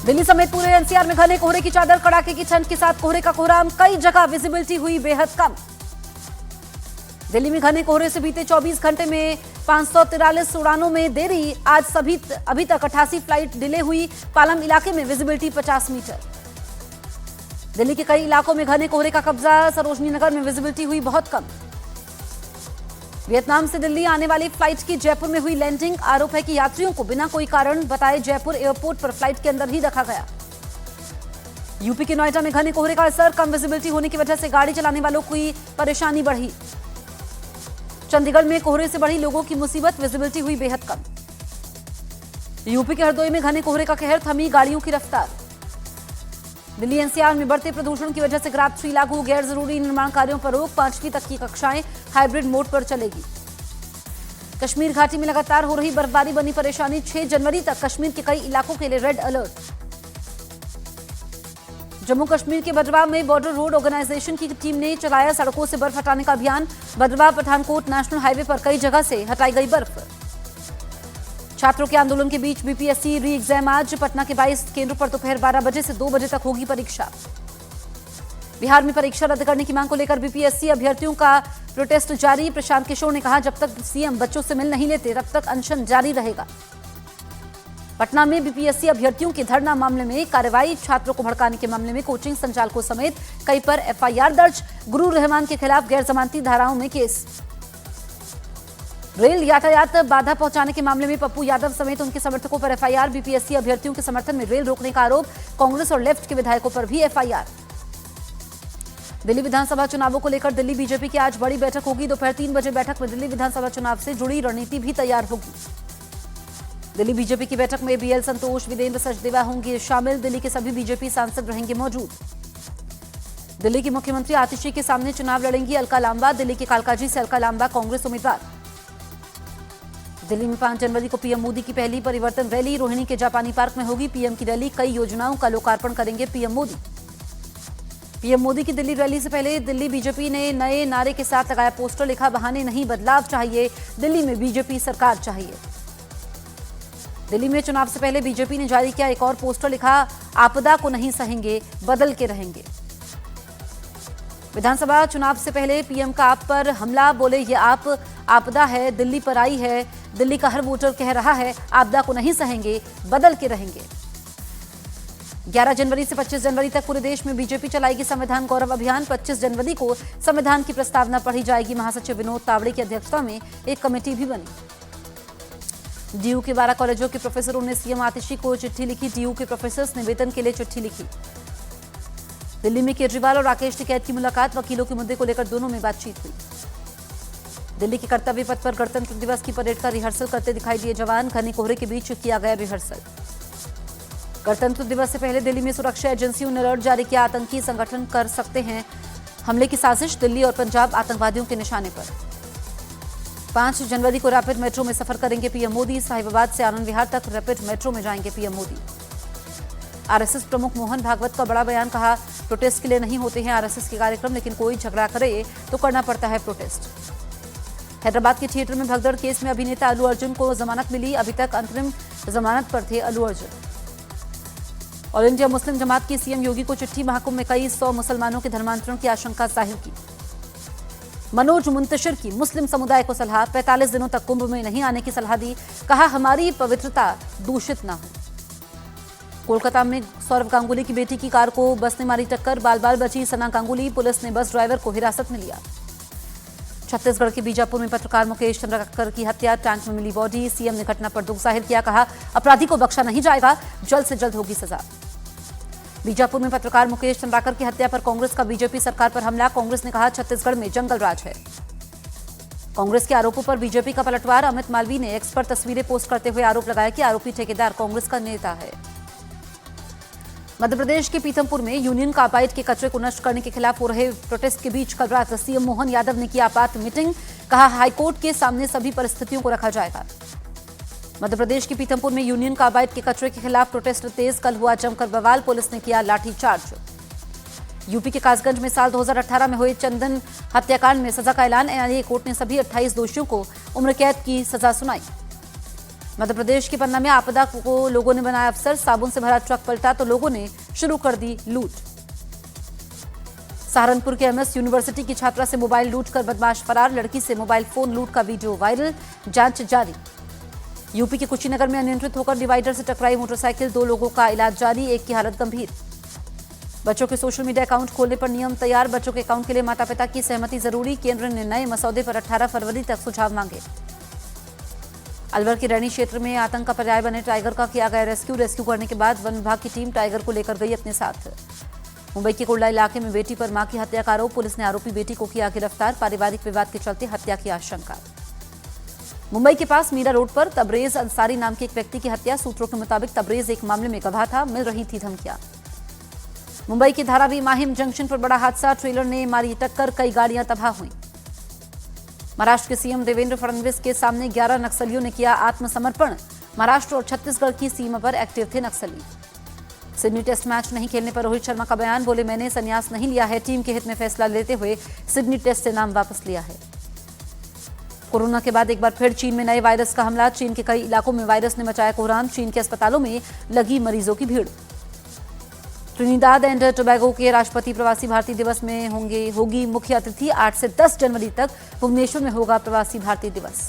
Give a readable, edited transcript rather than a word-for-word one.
दिल्ली समेत पूरे एनसीआर में घने कोहरे की चादर, कड़ाके की ठंड के साथ कोहरे का कोहराम, कई जगह विजिबिलिटी हुई बेहद कम। दिल्ली में घने कोहरे से बीते 24 घंटे में 543 उड़ानों में देरी। आज अभी तक 88 फ्लाइट डिले हुई। पालम इलाके में विजिबिलिटी 50 मीटर। दिल्ली के कई इलाकों में घने कोहरे का कब्जा। सरोजनी नगर में विजिबिलिटी हुई बहुत कम। वियतनाम से दिल्ली आने वाली फ्लाइट की जयपुर में हुई लैंडिंग। आरोप है कि यात्रियों को बिना कोई कारण बताए जयपुर एयरपोर्ट पर फ्लाइट के अंदर ही रखा गया। यूपी के नोएडा में घने कोहरे का असर। कम विजिबिलिटी होने की वजह से गाड़ी चलाने वालों की परेशानी बढ़ी। चंडीगढ़ में कोहरे से बढ़ी लोगों की मुसीबत। विजिबिलिटी हुई बेहद कम। यूपी के हरदोई में घने कोहरे का कहर, थमी गाड़ियों की रफ्तार। दिल्ली एनसीआर में बढ़ते प्रदूषण की वजह से ग्राफ 3 लागू। गैर जरूरी निर्माण कार्यों पर रोक। 5वीं तक की कक्षाएं हाइब्रिड मोड पर चलेगी। कश्मीर घाटी में लगातार हो रही बर्फबारी बनी परेशानी। 6 जनवरी तक कश्मीर के कई इलाकों के लिए रेड अलर्ट। जम्मू कश्मीर के बद्रवाह में बॉर्डर रोड ऑर्गेनाइजेशन की टीम ने चलाया सड़कों से बर्फ हटाने का अभियान। बद्रवाह पठानकोट नेशनल हाईवे पर कई जगह से हटाई गई बर्फ। छात्रों के आंदोलन के बीच बीपीएससी री एग्जाम आज। पटना के 22 केंद्रों पर दोपहर 12 बजे से 2 बजे तक होगी परीक्षा। बिहार में परीक्षा रद्द करने की मांग को लेकर बीपीएससी अभ्यर्थियों का प्रोटेस्ट जारी। प्रशांत किशोर ने कहा, जब तक सीएम बच्चों से मिल नहीं लेते तब तक अनशन जारी रहेगा। पटना में बीपीएससी अभ्यर्थियों के धरना मामले में कार्रवाई। छात्रों को भड़काने के मामले में कोचिंग संचालकों समेत कई पर एफआईआर दर्ज। गुरु रहमान के खिलाफ गैर जमानती धाराओं में केस। रेल यातायात बाधा पहुंचाने के मामले में पप्पू यादव समेत उनके समर्थकों पर एफआईआर। बीपीएससी अभ्यर्थियों के समर्थन में रेल रोकने का आरोप। कांग्रेस और लेफ्ट के विधायकों पर भी एफआईआर। दिल्ली विधानसभा चुनावों को लेकर दिल्ली बीजेपी की आज बड़ी बैठक होगी। दोपहर 3 बजे बैठक में दिल्ली विधानसभा चुनाव से जुड़ी रणनीति भी तैयार होगी। दिल्ली बीजेपी की बैठक में बीएल संतोष, विदेंद्र सचदेवा होंगे शामिल। दिल्ली के सभी बीजेपी सांसद रहेंगे मौजूद। दिल्ली की मुख्यमंत्री आतिशी के सामने चुनाव लड़ेंगी अलका लांबा। दिल्ली के कालकाजी से अलका लांबा कांग्रेस उम्मीदवार। दिल्ली में 5 जनवरी को पीएम मोदी की पहली परिवर्तन रैली रोहिणी के जापानी पार्क में होगी। पीएम की रैली, कई योजनाओं का लोकार्पण करेंगे पीएम मोदी। पीएम मोदी की दिल्ली रैली से पहले दिल्ली बीजेपी ने नए नारे के साथ लगाया पोस्टर। लिखा, बहाने नहीं बदलाव चाहिए, दिल्ली में बीजेपी सरकार चाहिए। दिल्ली में चुनाव से पहले बीजेपी ने जारी किया एक और पोस्टर। लिखा, आपदा को नहीं सहेंगे, बदल के रहेंगे। विधानसभा चुनाव से पहले पीएम का आप पर हमला, बोले ये आप आपदा है, दिल्ली पर आई है। दिल्ली का हर वोटर कह रहा है, आपदा को नहीं सहेंगे, बदल के रहेंगे। 11 जनवरी से 25 जनवरी तक पूरे देश में बीजेपी चलाएगी संविधान गौरव अभियान। 25 जनवरी को संविधान की प्रस्तावना पढ़ी जाएगी। महासचिव विनोद तावड़े की अध्यक्षता में एक कमेटी भी बनी। डीयू के 12 कॉलेजों के प्रोफेसरों ने सीएम आतिशी को चिट्ठी लिखी। डीयू के प्रोफेसर्स ने वेतन के लिए चिट्ठी लिखी। दिल्ली में केजरीवाल और राकेश टिकैत की मुलाकात। वकीलों के मुद्दे को लेकर दोनों में बातचीत हुई। दिल्ली के कर्तव्य पथ पर गणतंत्र दिवस की परेड का रिहर्सल करते दिखाई दिए जवान। घने कोहरे के बीच किया गया रिहर्सल। गणतंत्र दिवस से पहले दिल्ली में सुरक्षा एजेंसियों ने अलर्ट जारी किया। आतंकी संगठन कर सकते हैं हमले की साजिश। दिल्ली और पंजाब आतंकवादियों के निशाने पर। 5 जनवरी को रैपिड मेट्रो में सफर करेंगे पीएम मोदी। साहिबाबाद से आनंद विहार तक रैपिड मेट्रो में जाएंगे पीएम मोदी। आरएसएस प्रमुख मोहन भागवत का बड़ा बयान। कहा, प्रोटेस्ट के लिए नहीं होते हैं आरएसएस के कार्यक्रम, लेकिन कोई झगड़ा करे तो करना पड़ता है प्रोटेस्ट। हैदराबाद के थिएटर में भगदड़ केस में अभिनेता अल्लू अर्जुन को जमानत मिली। अभी तक अंतरिम जमानत पर थे Allu Arjun. All India Muslim जमात की सीएम योगी को चिट्ठी। महाकुंभ में कई 100 मुसलमानों के धर्मांतरण की आशंका जाहिर की। मनोज मुंतशिर की मुस्लिम समुदाय को सलाह। 45 दिनों तक कुंभ में नहीं आने की सलाह दी। कहा, हमारी पवित्रता दूषित न हो। कोलकाता में सौरव गांगुली की बेटी की कार को बस ने मारी टक्कर। बाल बाल बची सना गांगुली। पुलिस ने बस ड्राइवर को हिरासत में लिया। छत्तीसगढ़ के बीजापुर में पत्रकार मुकेश चंद्राकर की हत्या। टैंक में मिली बॉडी। सीएम ने घटना पर दुख जाहिर किया। कहा, अपराधी को बख्शा नहीं जाएगा, जल्द से जल्द होगी सजा। बीजापुर में पत्रकार मुकेश चंद्राकर की हत्या पर कांग्रेस का बीजेपी सरकार पर हमला। कांग्रेस ने कहा, छत्तीसगढ़ में जंगल राज है। कांग्रेस के आरोपों पर बीजेपी का पलटवार। अमित मालवीय ने एक्स पर तस्वीरें पोस्ट करते हुए आरोप लगाया कि आरोपी ठेकेदार कांग्रेस का नेता है। मध्य प्रदेश के पीथमपुर में यूनियन कार्बाइड के कचरे को नष्ट करने के खिलाफ हो रहे प्रोटेस्ट के बीच कल रात सीएम मोहन यादव ने की आपात मीटिंग। कहा, हाईकोर्ट के सामने सभी परिस्थितियों को रखा जाएगा। मध्य प्रदेश के पीथमपुर में यूनियन कार्बाइड के कचरे के खिलाफ प्रोटेस्ट तेज। कल हुआ जमकर बवाल। पुलिस ने किया लाठीचार्ज। यूपी के कासगंज में साल 2018 में हुए चंदन हत्याकांड में सजा का ऐलान। एनआईए कोर्ट ने सभी 28 दोषियों को उम्र कैद की सजा सुनाई। मध्य प्रदेश के पन्ना में आपदा को लोगों ने बनाया अवसर, साबुन से भरा ट्रक पलटा तो लोगों ने शुरू कर दी लूट। सहारनपुर के एमएस यूनिवर्सिटी की छात्रा से मोबाइल लूट कर बदमाश फरार, लड़की से मोबाइल फोन लूट का वीडियो वायरल, जांच जारी। यूपी के कुशीनगर में अनियंत्रित होकर डिवाइडर से टकराई मोटरसाइकिल, 2 लोगों का इलाज जारी, एक की हालत गंभीर। बच्चों के सोशल मीडिया अकाउंट खोलने पर नियम तैयार, बच्चों के अकाउंट के लिए माता पिता की सहमति जरूरी, केंद्र ने नए मसौदे पर 18 फरवरी तक सुझाव मांगे। अलवर के रैनी क्षेत्र में आतंक का पर्याय बने टाइगर का किया गया रेस्क्यू करने के बाद वन विभाग की टीम टाइगर को लेकर गई अपने साथ। मुंबई के कुर्ला इलाके में बेटी पर मां की हत्या का आरोप, पुलिस ने आरोपी बेटी को किया गिरफ्तार, पारिवारिक विवाद के चलते हत्या की आशंका। मुंबई के पास मीरा रोड पर तबरेज अंसारी नाम के एक व्यक्ति की हत्या, सूत्रों के मुताबिक तबरेज एक मामले में गवाह था, मिल रही थी धमकियां। मुंबई के धारावी माहिम जंक्शन पर बड़ा हादसा, ट्रेलर ने मारी टक्कर, कई गाड़ियां तबाह हुई। महाराष्ट्र के सीएम देवेंद्र फडणवीस के सामने 11 नक्सलियों ने किया आत्मसमर्पण, महाराष्ट्र और छत्तीसगढ़ की सीमा पर एक्टिव थे नक्सली। सिडनी टेस्ट मैच नहीं खेलने पर रोहित शर्मा का बयान, बोले मैंने संन्यास नहीं लिया है, टीम के हित में फैसला लेते हुए सिडनी टेस्ट से नाम वापस लिया है। कोरोना के बाद एक बार फिर चीन में नए वायरस का हमला, चीन के कई इलाकों में वायरस ने मचाया कोहराम, चीन के अस्पतालों में लगी मरीजों की भीड़। ट्रिनिदाद एंड टोबैगो के राष्ट्रपति प्रवासी भारतीय दिवस में होगी मुख्य अतिथि, 8 से 10 जनवरी तक भुवनेश्वर में होगा प्रवासी भारतीय दिवस।